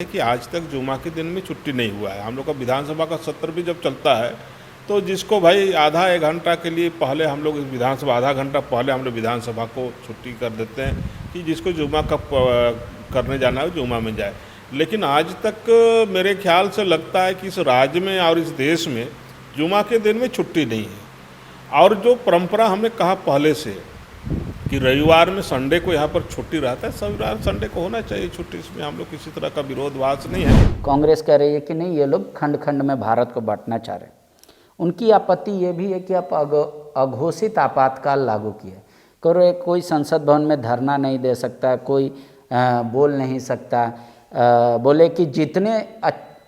कि आज तक जुमा के दिन में छुट्टी नहीं हुआ है। हम लोग का विधानसभा का सत्र भी जब चलता है तो जिसको भाई आधा एक घंटा के लिए पहले हम लोग विधानसभा आधा घंटा पहले हम लोग विधानसभा को छुट्टी कर देते हैं कि जिसको जुमा का करने जाना है जुमा में जाए। लेकिन आज तक मेरे ख्याल से लगता है कि इस राज्य में और इस देश में जुमा के दिन में छुट्टी नहीं है। और जो परंपरा हमने कहा पहले से कि रविवार में संडे को यहाँ पर छुट्टी रहता है, रविवार संडे को होना चाहिए छुट्टी, इसमें हम लोग किसी तरह का विरोधवास नहीं है। कांग्रेस कह रही है कि नहीं, ये लोग खंड खंड में भारत को बांटना चाह रहे हैं। उनकी आपत्ति ये भी है कि आप अघोषित आपातकाल लागू किए, करो कोई संसद भवन में धरना नहीं दे सकता, कोई बोल नहीं सकता। बोले कि जितने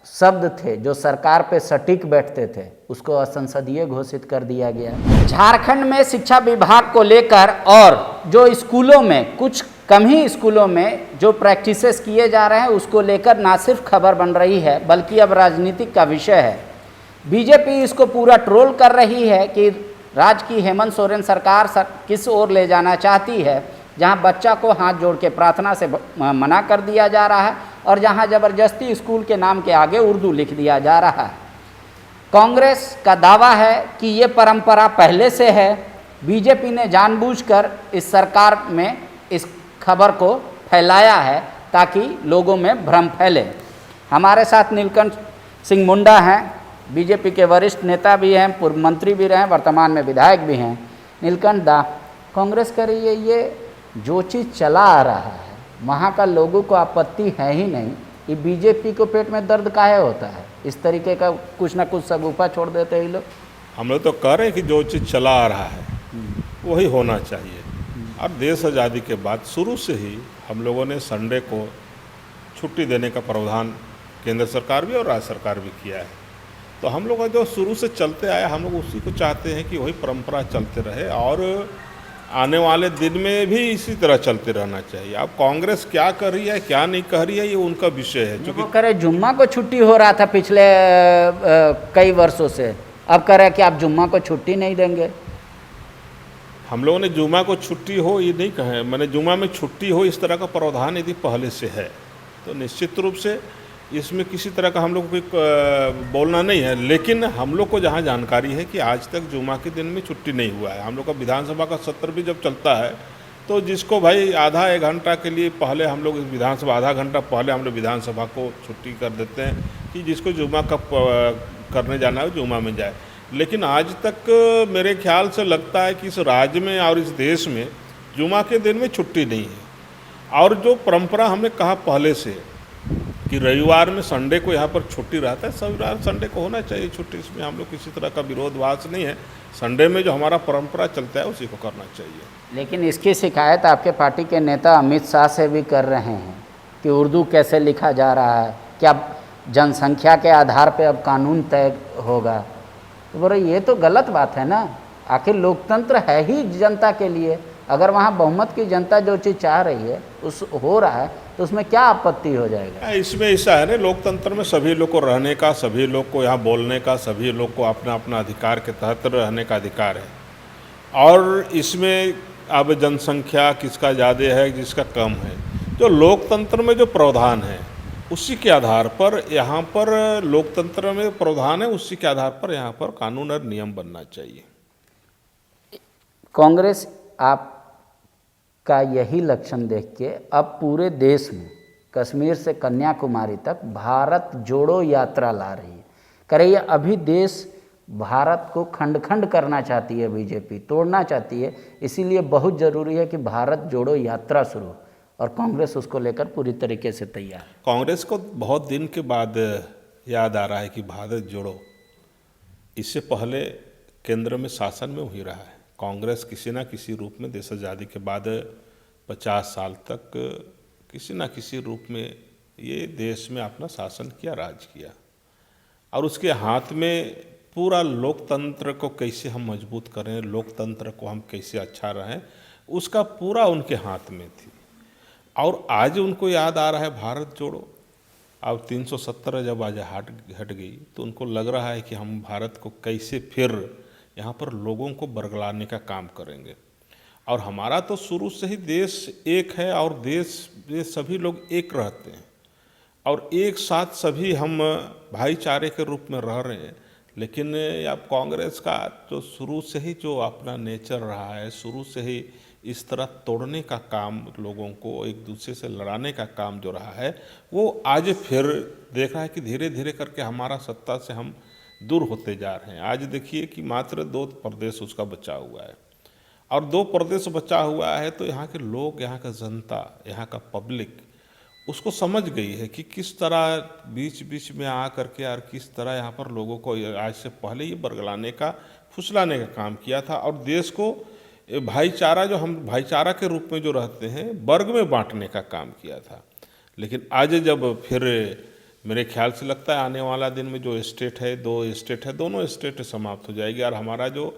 शब्द थे जो सरकार पे सटीक बैठते थे उसको असंसदीय घोषित कर दिया गया। झारखंड में शिक्षा विभाग को लेकर और जो स्कूलों में कुछ कम ही स्कूलों में जो प्रैक्टिसेस किए जा रहे हैं उसको लेकर ना सिर्फ खबर बन रही है बल्कि अब राजनीतिक का विषय है। बीजेपी इसको पूरा ट्रोल कर रही है कि राज्य की हेमंत सोरेन सरकार किस ओर ले जाना चाहती है, जहां बच्चा को हाथ जोड़ के प्रार्थना से मना कर दिया जा रहा है और जहां ज़बरदस्ती स्कूल के नाम के आगे उर्दू लिख दिया जा रहा है। कांग्रेस का दावा है कि ये परंपरा पहले से है। बीजेपी ने जानबूझकर इस सरकार में इस खबर को फैलाया है ताकि लोगों में भ्रम फैले। हमारे साथ नीलकंठ सिंह मुंडा हैं, बीजेपी के वरिष्ठ नेता भी हैं, पूर्व मंत्री भी रहे, वर्तमान में विधायक भी हैं। नीलकंठ दा, कांग्रेस कह रही है ये जो चीज़ चला आ रहा है वहाँ का लोगों को आपत्ति है ही नहीं, ये बीजेपी को पेट में दर्द काहे होता है? इस तरीके का कुछ ना कुछ सगुफा छोड़ देते हैं ये लोग। हम लोग तो कह रहे हैं कि जो चीज़ चला आ रहा है वही होना चाहिए। और देश आज़ादी के बाद शुरू से ही हम लोगों ने संडे को छुट्टी देने का प्रावधान केंद्र सरकार भी और राज्य सरकार भी किया है। तो हम लोग जो शुरू से चलते आए हम लोग उसी को चाहते हैं कि वही परंपरा चलते रहे और आने वाले दिन में भी इसी तरह चलते रहना चाहिए। अब कांग्रेस क्या कर रही है क्या नहीं कर रही है ये उनका विषय है। जो कह रहे जुम्मा को छुट्टी हो रहा था पिछले कई वर्षों से, अब कह रहे हैं कि आप जुम्मा को छुट्टी नहीं देंगे। हम लोगों ने जुम्मा को छुट्टी हो ये नहीं कहे, मैंने जुम्मा में छुट्टी हो इस तरह का प्रावधान यदि पहले से है तो निश्चित रूप से इसमें किसी तरह का हम लोग को बोलना नहीं है। लेकिन हम लोग को जहाँ जानकारी है कि आज तक जुमा के दिन में छुट्टी नहीं हुआ है। हम लोग का विधानसभा का सत्र भी जब चलता है तो जिसको भाई आधा एक घंटा के लिए पहले हम लोग विधानसभा आधा घंटा पहले हम लोग विधानसभा को छुट्टी कर देते हैं कि जिसको जुमा का करने जाना है जुमा में जाए। लेकिन आज तक मेरे ख्याल से लगता है कि इस राज्य में और इस देश में जुमा के दिन में छुट्टी नहीं है। और जो परंपरा हमने कहा पहले से कि रविवार में संडे को यहाँ पर छुट्टी रहता है, रविवार संडे को होना चाहिए छुट्टी, इसमें हम लोग किसी तरह का विरोधवास नहीं है। संडे में जो हमारा परंपरा चलता है उसी को करना चाहिए। लेकिन इसकी शिकायत आपके पार्टी के नेता अमित शाह से भी कर रहे हैं कि उर्दू कैसे लिखा जा रहा है, क्या जनसंख्या के आधार पर अब कानून तय होगा? तो बोले ये तो गलत बात है ना, आखिर लोकतंत्र है ही जनता के लिए। अगर वहाँ बहुमत की जनता जो चीज़ चाह रही है उस हो रहा है तो उसमें क्या आपत्ति हो जाएगा? इसमें ऐसा है ना, लोकतंत्र में सभी लोग को रहने का, सभी लोग को यहाँ बोलने का, सभी लोग को अपना अपना अधिकार के तहत रहने का अधिकार है। और इसमें अब जनसंख्या किसका ज़्यादा है किसका कम है, जो लोकतंत्र में जो प्रावधान है उसी के आधार पर यहाँ पर लोकतंत्र में प्रावधान है, उसी के आधार पर यहाँ पर कानून और नियम बनना चाहिए। कांग्रेस आप का यही लक्षण देख के अब पूरे देश में कश्मीर से कन्याकुमारी तक भारत जोड़ो यात्रा ला रही है। कह रही है अभी देश भारत को खंड खंड करना चाहती है, बीजेपी तोड़ना चाहती है, इसीलिए बहुत ज़रूरी है कि भारत जोड़ो यात्रा शुरू, और कांग्रेस उसको लेकर पूरी तरीके से तैयार है। कांग्रेस को बहुत दिन के बाद याद आ रहा है कि भारत जोड़ो, इससे पहले केंद्र में शासन में वही रहा है। कांग्रेस किसी न किसी रूप में देश आज़ादी के बाद 50 साल तक किसी न किसी रूप में ये देश में अपना शासन किया, राज किया, और उसके हाथ में पूरा लोकतंत्र को कैसे हम मजबूत करें, लोकतंत्र को हम कैसे अच्छा रहें, उसका पूरा उनके हाथ में थी। और आज उनको याद आ रहा है भारत जोड़ो। अब 370 जब आज हट गई तो उनको लग रहा है कि हम भारत को कैसे फिर यहाँ पर लोगों को बरगलाने का काम करेंगे। और हमारा तो शुरू से ही देश एक है और देश सभी लोग एक रहते हैं। और एक साथ सभी हम भाईचारे के रूप में रह रहे हैं। लेकिन अब कांग्रेस का तो शुरू से ही जो अपना नेचर रहा है, शुरू से ही इस तरह तोड़ने का काम, लोगों को एक दूसरे से लड़ाने का काम जो रहा है, वो आज फिर देख रहा है कि धीरे धीरे करके हमारा सत्ता से हम दूर होते जा रहे हैं। आज देखिए कि मात्र 2 प्रदेश उसका बचा हुआ है, और 2 प्रदेश बचा हुआ है तो यहाँ के लोग, यहाँ का जनता, यहाँ का पब्लिक उसको समझ गई है कि किस तरह बीच बीच में आ करके और किस तरह यहाँ पर लोगों को आज से पहले ही बरगलाने का, फुसलाने का काम किया था, और देश को भाईचारा, जो हम भाईचारा के रूप में जो रहते हैं, वर्ग में बांटने का काम किया था। लेकिन आज जब फिर मेरे ख्याल से लगता है आने वाला दिन में जो स्टेट है, 2 स्टेट है, दोनों स्टेट समाप्त हो जाएगी, और हमारा जो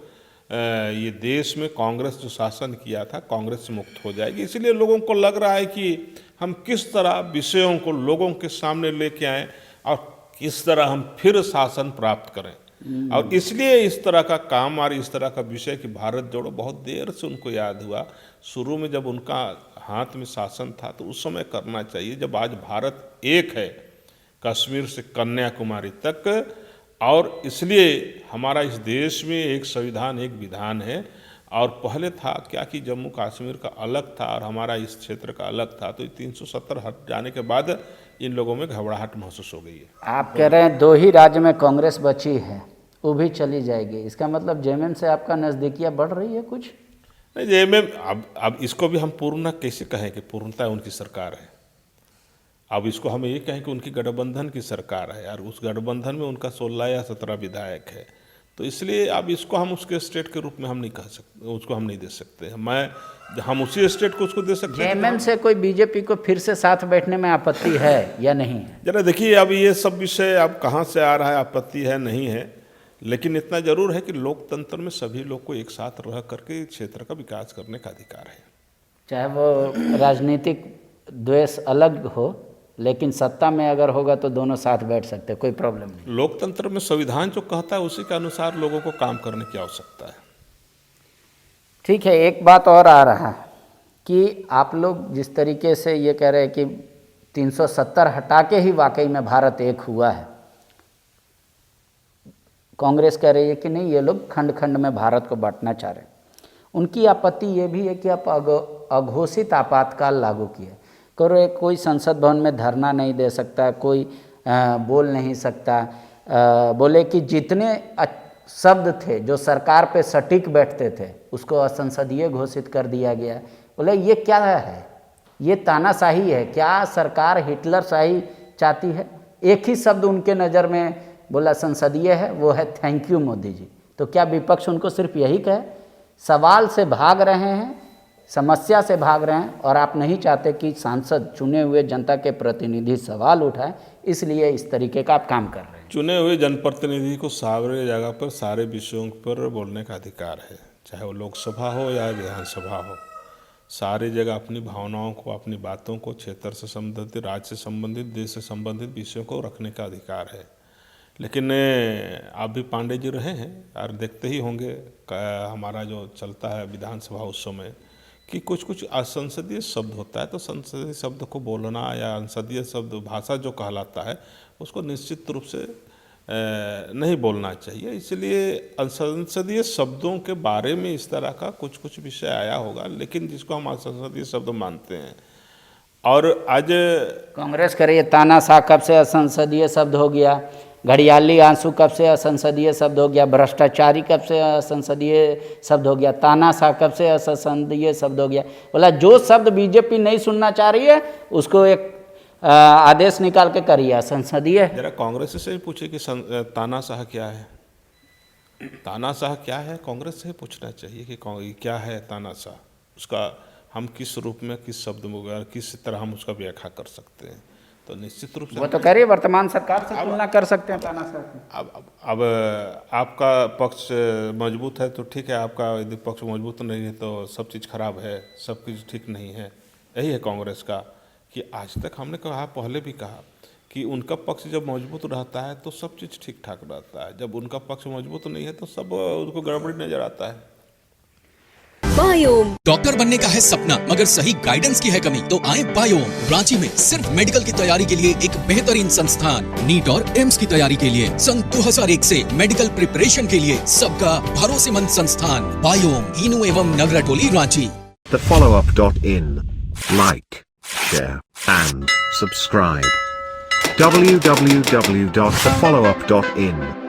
ये देश में कांग्रेस जो शासन किया था, कांग्रेस से मुक्त हो जाएगी। इसलिए लोगों को लग रहा है कि हम किस तरह विषयों को लोगों के सामने लेके आएँ और किस तरह हम फिर शासन प्राप्त करें। और इसलिए इस तरह का काम और इस तरह का विषय कि भारत जोड़ो बहुत देर से उनको याद हुआ। शुरू में जब उनका हाथ में शासन था तो उस समय करना चाहिए, जब आज भारत एक है कश्मीर से कन्याकुमारी तक, और इसलिए हमारा इस देश में एक संविधान, एक विधान है। और पहले था क्या कि जम्मू कश्मीर का अलग था और हमारा इस क्षेत्र का अलग था, तो 370 हट जाने के बाद इन लोगों में घबराहट महसूस हो गई है। आप कह रहे हैं 2 ही राज्य में कांग्रेस बची है, वो भी चली जाएगी, इसका मतलब जेएमएम से आपका नज़दीकियाँ बढ़ रही है कुछ? नहीं, जेएमएम अब इसको भी हम पूर्ण कैसे कहें कि पूर्णतः उनकी सरकार है। अब इसको हम ये कहें कि उनकी गठबंधन की सरकार है, और उस गठबंधन में उनका 16 या 17 विधायक है, तो इसलिए अब इसको हम उसके स्टेट के रूप में हम नहीं कह सकते, उसको हम नहीं दे सकते। हम उसी स्टेट को उसको दे सकते हैं। जेएमएम से कोई बीजेपी को फिर से साथ बैठने में आपत्ति है या नहीं है? जरा देखिए, अब ये सब विषय अब कहाँ से आ रहा है, आपत्ति है नहीं है, लेकिन इतना जरूर है कि लोकतंत्र में सभी लोग को एक साथ रह करके क्षेत्र का विकास करने का अधिकार है। चाहे वो राजनीतिक द्वेष अलग हो, लेकिन सत्ता में अगर होगा तो दोनों साथ बैठ सकते, कोई प्रॉब्लम नहीं। लोकतंत्र में संविधान जो कहता है उसी के अनुसार लोगों को काम करने की आवश्यकता है। ठीक है, एक बात और आ रहा है कि आप लोग जिस तरीके से ये कह रहे हैं कि 370 हटा के ही वाकई में भारत एक हुआ है, कांग्रेस कह रही है कि नहीं, ये लोग खंड खंड में भारत को बांटना चाह रहे हैं। उनकी आपत्ति ये भी है कि आप अघोषित आपातकाल लागू किए, करो कोई संसद भवन में धरना नहीं दे सकता, कोई बोल नहीं सकता। बोले कि जितने शब्द थे जो सरकार पे सटीक बैठते थे उसको असंसदीय घोषित कर दिया गया। बोले ये क्या है, ये तानाशाही है क्या? सरकार हिटलर शाही चाहती है? एक ही शब्द उनके नज़र में बोला संसदीय है, वो है थैंक यू मोदी जी। तो क्या विपक्ष उनको सिर्फ यही कहे? सवाल से भाग रहे हैं, समस्या से भाग रहे हैं, और आप नहीं चाहते कि सांसद, चुने हुए जनता के प्रतिनिधि सवाल उठाएं, इसलिए इस तरीके का आप काम कर रहे हैं। चुने हुए जनप्रतिनिधि को सारे जगह पर सारे विषयों पर बोलने का अधिकार है, चाहे वो लोकसभा हो या विधानसभा हो। सारी जगह अपनी भावनाओं को, अपनी बातों को, क्षेत्र से संबंधित, राज्य से संबंधित, देश से संबंधित विषयों को रखने का अधिकार है। लेकिन आप भी पांडे जी रहे हैं और देखते ही होंगे हमारा जो चलता है विधानसभा उस समय कि कुछ कुछ असंसदीय शब्द होता है, तो संसदीय शब्द को बोलना या संसदीय शब्द भाषा जो कहलाता है उसको निश्चित रूप से नहीं बोलना चाहिए। इसलिए असंसदीय शब्दों के बारे में इस तरह का कुछ कुछ विषय आया होगा, लेकिन जिसको हम असंसदीय शब्द मानते हैं। और आज कांग्रेस कह रही है तानाशाह कब से असंसदीय शब्द हो गया, घड़ियाली आंसू कब से असंसदीय शब्द हो गया, भ्रष्टाचारी कब से असंसदीय शब्द हो गया, तानाशाह कब से असंसदीय शब्द हो गया। बोला जो शब्द बीजेपी नहीं सुनना चाह रही है उसको एक आदेश निकाल के करिए असंसदीय। जरा कांग्रेस से ही पूछे कि तानाशाह क्या है, तानाशाह क्या है, कांग्रेस से ही पूछना चाहिए कि क्या है तानाशाह, उसका हम किस रूप में, किस शब्द में, किस तरह हम उसका व्याख्या कर सकते हैं। तो निश्चित रूप से वो तो कह रही है वर्तमान सरकार से तुलना कर सकते हैं तानाशाह। अब आपका पक्ष मजबूत है तो ठीक है, आपका यदि पक्ष मजबूत नहीं है तो सब चीज़ खराब है, सब कुछ ठीक नहीं है। यही है कांग्रेस का कि आज तक हमने कहा, पहले भी कहा कि उनका पक्ष जब मजबूत रहता है तो सब चीज़ ठीक ठाक रहता है, जब उनका पक्ष मजबूत नहीं है तो सब उनको गड़बड़ी नजर आता है। बायोम। डॉक्टर बनने का है सपना मगर सही गाइडेंस की है कमी, तो आए बायोम। रांची में सिर्फ मेडिकल की तैयारी के लिए एक बेहतरीन संस्थान, नीट और एम्स की तैयारी के लिए सन 2001 से मेडिकल प्रिपरेशन के लिए सबका भरोसेमंद संस्थान बायोम, इनू एवं नगराटोली, Ranchi. thefollowup.in. Like, share, and subscribe. www.thefollowup.in